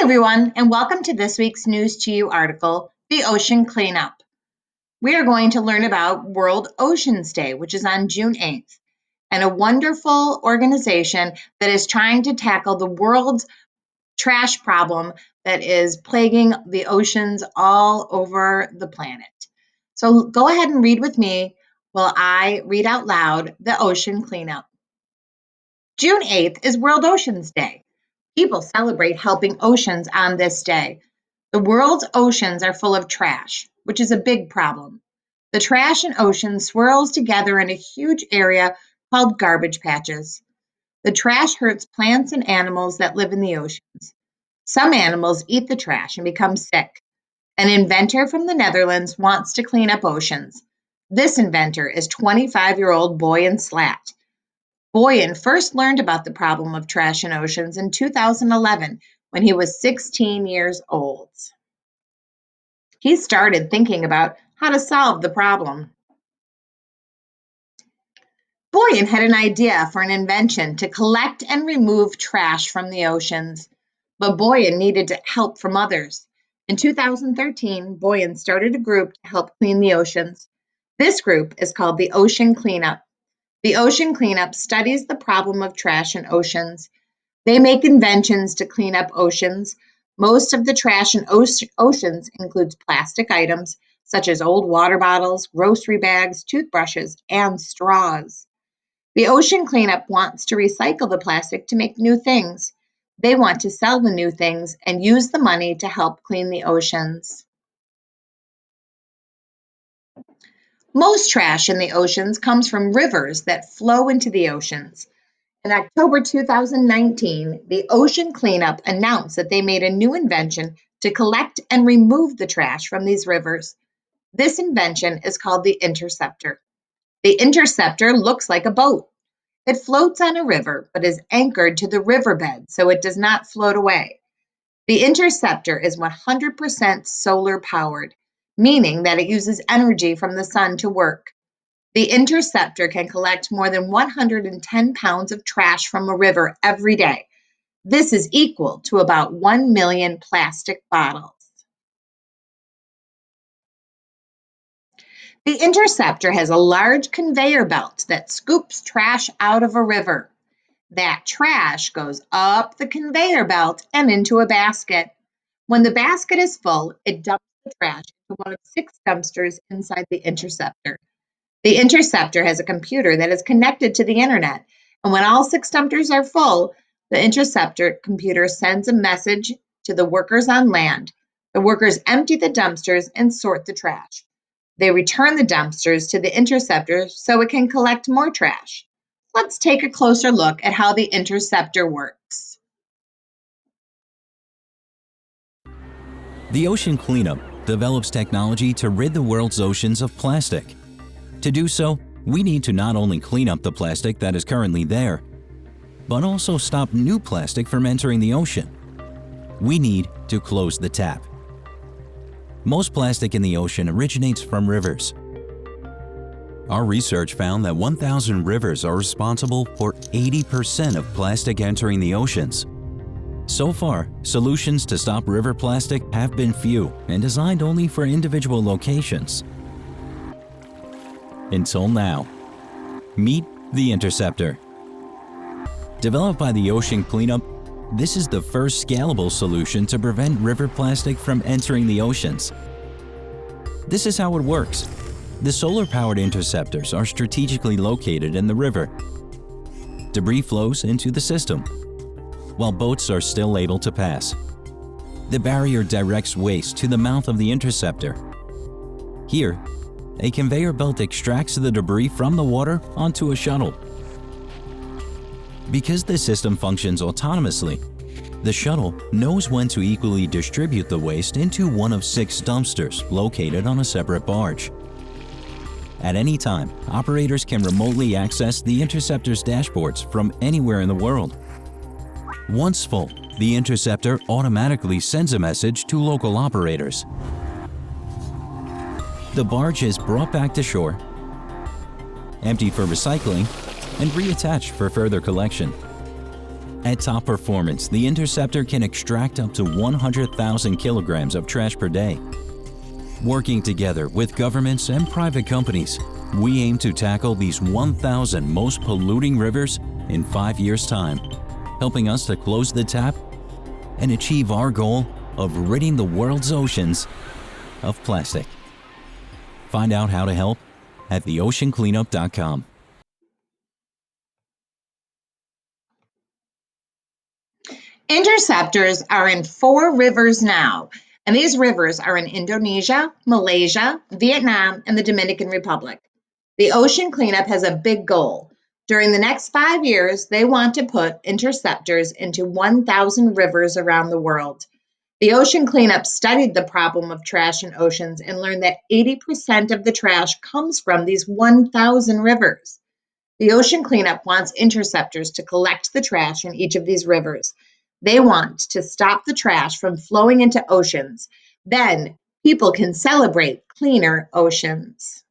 everyone, and welcome to this week's News to You article, The Ocean Cleanup. We are going to learn about World Oceans Day, which is on June 8th, and a wonderful organization that is trying to tackle the world's trash problem that is plaguing the oceans all over the planet. So go ahead and read with me while I read out loud The Ocean Cleanup. June 8th is World Oceans Day. People celebrate helping oceans on this day. The world's oceans are full of trash, which is a big problem. The trash in oceans swirls together in a huge area called garbage patches. The trash hurts plants and animals that live in the oceans. Some animals eat the trash and become sick. An inventor from the Netherlands wants to clean up oceans. This inventor is 25-year-old Boyan Slat. Boyan first learned about the problem of trash in oceans in 2011 when he was 16 years old. He started thinking about how to solve the problem. Boyan had an idea for an invention to collect and remove trash from the oceans, but Boyan needed help from others. In 2013, Boyan started a group to help clean the oceans. This group is called the Ocean Cleanup. The Ocean Cleanup studies the problem of trash in oceans. They make inventions to clean up oceans. Most of the trash in oceans includes plastic items such as old water bottles, grocery bags, toothbrushes, and straws. The Ocean Cleanup wants to recycle the plastic to make new things. They want to sell the new things and use the money to help clean the oceans. Most trash in the oceans comes from rivers that flow into the oceans. In October 2019, the Ocean Cleanup announced that they made a new invention to collect and remove the trash from these rivers. This invention is called the Interceptor. The Interceptor looks like a boat. It floats on a river but is anchored to the riverbed so it does not float away. The Interceptor is 100% solar powered, meaning that it uses energy from the sun to work. The Interceptor can collect more than 110 pounds of trash from a river every day. This is equal to about 1 million plastic bottles. The Interceptor has a large conveyor belt that scoops trash out of a river. That trash goes up the conveyor belt and into a basket. When the basket is full, it dumps the trash into one of 6 dumpsters inside the Interceptor. The Interceptor has a computer that is connected to the internet, and when all 6 dumpsters are full, the Interceptor computer sends a message to the workers on land. The workers empty the dumpsters and sort the trash. They return the dumpsters to the Interceptor so it can collect more trash. Let's take a closer look at how the Interceptor works. The Ocean Cleanup develops technology to rid the world's oceans of plastic. To do so, we need to not only clean up the plastic that is currently there, but also stop new plastic from entering the ocean. We need to close the tap. Most plastic in the ocean originates from rivers. Our research found that 1,000 rivers are responsible for 80% of plastic entering the oceans. So far, solutions to stop river plastic have been few and designed only for individual locations. Until now. Meet the Interceptor. Developed by the Ocean Cleanup, this is the first scalable solution to prevent river plastic from entering the oceans. This is how it works. The solar-powered interceptors are strategically located in the river. Debris flows into the system, while boats are still able to pass. The barrier directs waste to the mouth of the interceptor. Here, a conveyor belt extracts the debris from the water onto a shuttle. Because the system functions autonomously, the shuttle knows when to equally distribute the waste into one of 6 dumpsters located on a separate barge. At any time, operators can remotely access the Interceptor's dashboards from anywhere in the world. Once full, the Interceptor automatically sends a message to local operators. The barge is brought back to shore, emptied for recycling, and reattached for further collection. At top performance, the Interceptor can extract up to 100,000 kilograms of trash per day. Working together with governments and private companies, we aim to tackle these 1,000 most polluting rivers in 5 years' time, helping us to close the tap and achieve our goal of ridding the world's oceans of plastic. Find out how to help at theoceancleanup.com. Interceptors are in 4 rivers now, and these rivers are in Indonesia, Malaysia, Vietnam, and the Dominican Republic. The Ocean Cleanup has a big goal. During the next 5 years, they want to put interceptors into 1,000 rivers around the world. The Ocean Cleanup studied the problem of trash in oceans and learned that 80% of the trash comes from these 1,000 rivers. The Ocean Cleanup wants interceptors to collect the trash in each of these rivers. They want to stop the trash from flowing into oceans. Then people can celebrate cleaner oceans.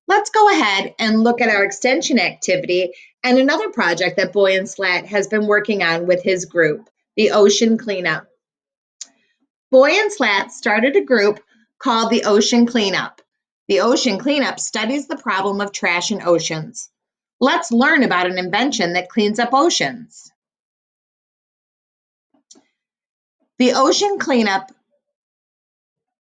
Let's go ahead and look at our extension activity and another project that Boy and Slat has been working on with his group, the Ocean Cleanup. Boy and Slat started a group called the Ocean Cleanup. The Ocean Cleanup studies the problem of trash in oceans. Let's learn about an invention that cleans up oceans. The Ocean Cleanup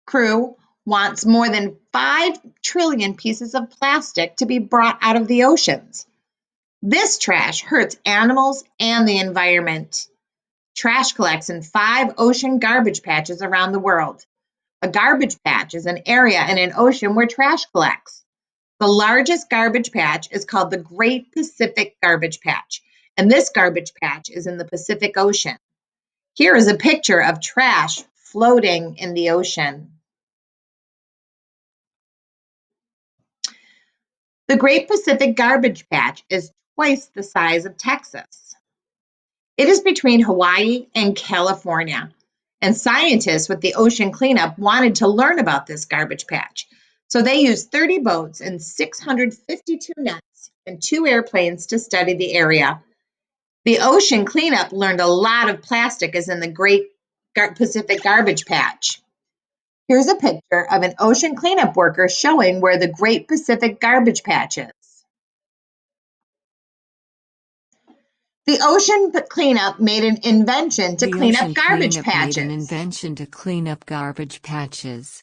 crew wants more than 5 trillion pieces of plastic to be brought out of the oceans. This trash hurts animals and the environment. Trash collects in 5 ocean garbage patches around the world. A garbage patch is an area in an ocean where trash collects. The largest garbage patch is called the Great Pacific Garbage Patch, and this garbage patch is in the Pacific Ocean. Here is a picture of trash floating in the ocean. The Great Pacific Garbage Patch is twice the size of Texas. It is between Hawaii and California, and scientists with the Ocean Cleanup wanted to learn about this garbage patch. So they used 30 boats and 652 nets and 2 airplanes to study the area. The Ocean Cleanup learned a lot of plastic is in the Great Pacific Garbage Patch. Here's a picture of an Ocean Cleanup worker showing where the Great Pacific Garbage Patch is. The Ocean Cleanup made an invention to The clean up Ocean garbage Cleanup made an patches. invention to clean up garbage patches.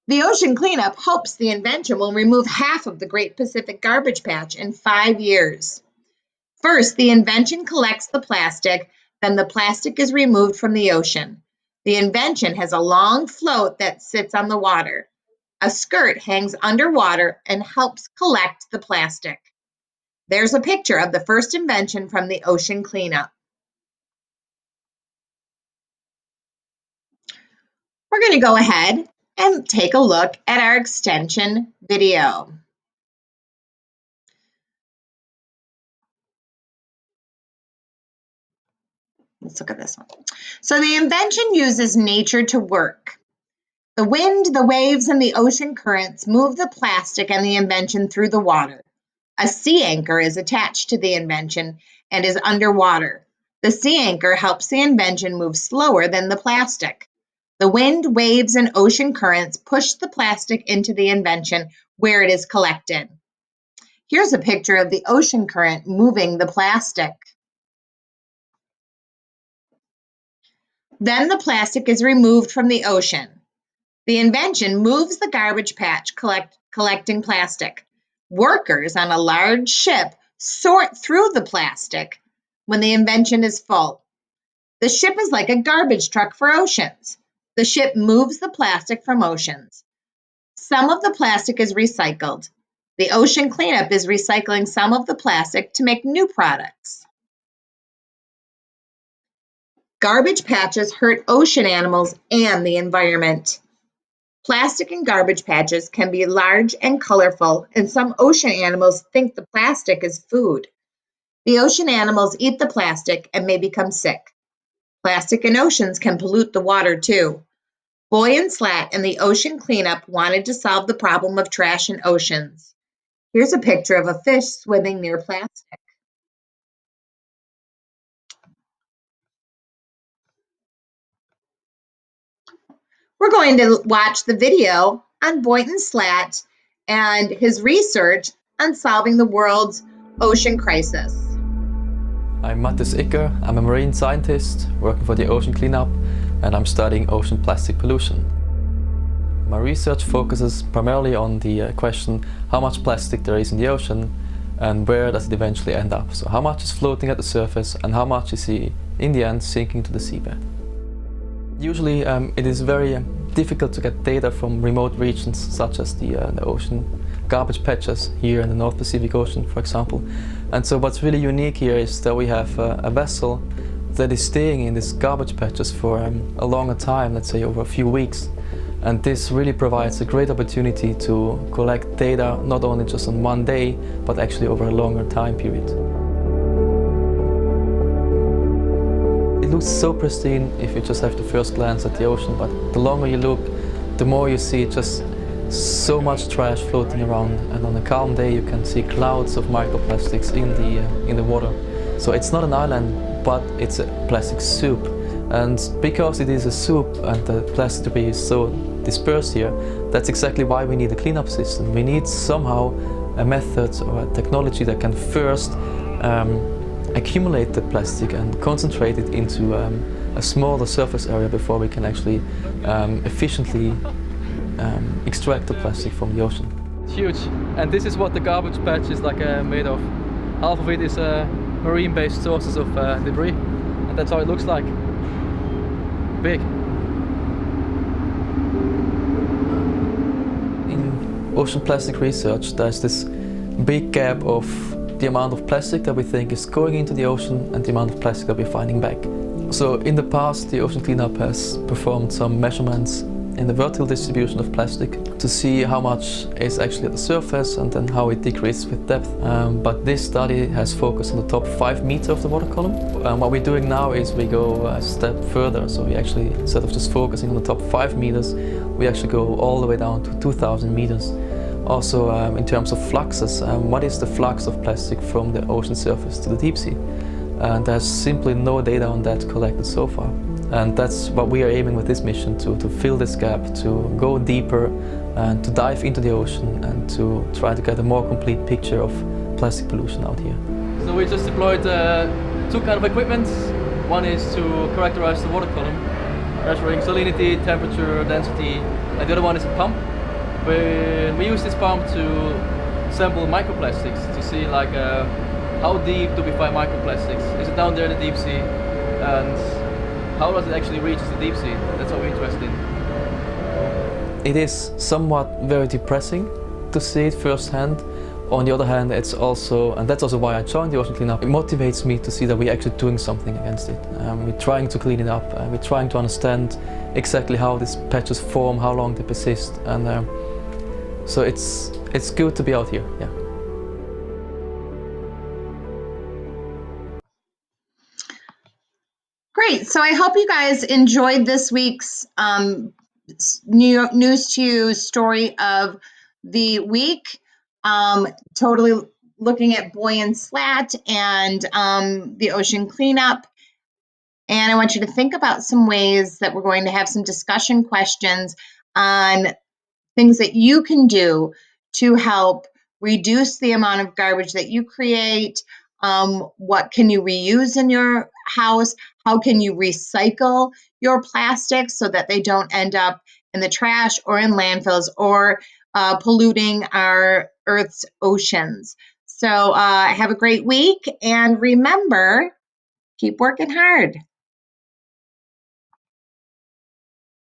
The Ocean Cleanup hopes the invention will remove half of the Great Pacific Garbage Patch in 5 years. First, the invention collects the plastic, then the plastic is removed from the ocean. The invention has a long float that sits on the water. A skirt hangs underwater and helps collect the plastic. There's a picture of the first invention from the Ocean Cleanup. We're going to go ahead and take a look at our extension video. Let's look at this one. So the invention uses nature to work. The wind, the waves, and the ocean currents move the plastic and the invention through the water. A sea anchor is attached to the invention and is underwater. The sea anchor helps the invention move slower than the plastic. The wind, waves, and ocean currents push the plastic into the invention where it is collected. Here's a picture of the ocean current moving the plastic. Then the plastic is removed from the ocean. The invention moves the garbage patch collecting plastic. Workers on a large ship sort through the plastic when the invention is full. The ship is like a garbage truck for oceans. The ship moves the plastic from oceans. Some of the plastic is recycled. The Ocean Cleanup is recycling some of the plastic to make new products. Garbage patches hurt ocean animals and the environment. Plastic in garbage patches can be large and colorful, and some ocean animals think the plastic is food. The ocean animals eat the plastic and may become sick. Plastic in oceans can pollute the water too. Boy and Slat and the Ocean Cleanup wanted to solve the problem of trash in oceans. Here's a picture of a fish swimming near plastic. We're going to watch the video on Boynton Slat and his research on solving the world's ocean crisis. I'm Mathis Icker. I'm a marine scientist working for the Ocean Cleanup, and I'm studying ocean plastic pollution. My research focuses primarily on the question how much plastic there is in the ocean and where does it eventually end up. So how much is floating at the surface and how much is in the end sinking to the seabed. Usually it is very difficult to get data from remote regions such as the ocean garbage patches here in the North Pacific Ocean, for example. And so what's really unique here is that we have a vessel that is staying in these garbage patches for a longer time, let's say over a few weeks. And this really provides a great opportunity to collect data not only just on one day, but actually over a longer time period. It looks so pristine if you just have the first glance at the ocean, but the longer you look, the more you see just so much trash floating around, and on a calm day you can see clouds of microplastics in the water. So it's not an island, but it's a plastic soup. And because it is a soup and the plastic debris is so dispersed here, that's exactly why we need a cleanup system. We need somehow a method or a technology that can first accumulate the plastic and concentrate it into a smaller surface area before we can actually efficiently extract the plastic from the ocean. It's huge, and this is what the garbage patch is like made of. Half of it is marine-based sources of debris, and that's how it looks like. Big. In ocean plastic research, there's this big gap of the amount of plastic that we think is going into the ocean and the amount of plastic that we're finding back. So in the past, the Ocean Cleanup has performed some measurements in the vertical distribution of plastic to see how much is actually at the surface and then how it decreases with depth. But this study has focused on the top 5 meters of the water column. What we're doing now is we go a step further. So we actually, instead of just focusing on the top 5 meters, we actually go all the way down to 2,000 meters. Also, in terms of fluxes, what is the flux of plastic from the ocean surface to the deep sea? And there's simply no data on that collected so far. And that's what we are aiming with this mission, to fill this gap, to go deeper and to dive into the ocean and to try to get a more complete picture of plastic pollution out here. So we just deployed 2 kinds of equipment. One is to characterize the water column, measuring salinity, temperature, density, and the other one is a pump. We use this pump to sample microplastics to see like how deep do we find microplastics? Is it down there in the deep sea? And how does it actually reach the deep sea? That's what we're interested in. It is somewhat very depressing to see it firsthand. On the other hand, it's also, and that's also why I joined the Ocean Cleanup, it motivates me to see that we're actually doing something against it. We're trying to clean it up, we're trying to understand exactly how these patches form, how long they persist, and so it's good to be out here, yeah. Great. So I hope you guys enjoyed this week's New York News to You story of the week. Totally looking at Boynton Slat and the Ocean Cleanup. And I want you to think about some ways that we're going to have some discussion questions on things that you can do to help reduce the amount of garbage that you create. What can you reuse in your house? How can you recycle your plastics so that they don't end up in the trash or in landfills or polluting our Earth's oceans? So have a great week, and remember, keep working hard.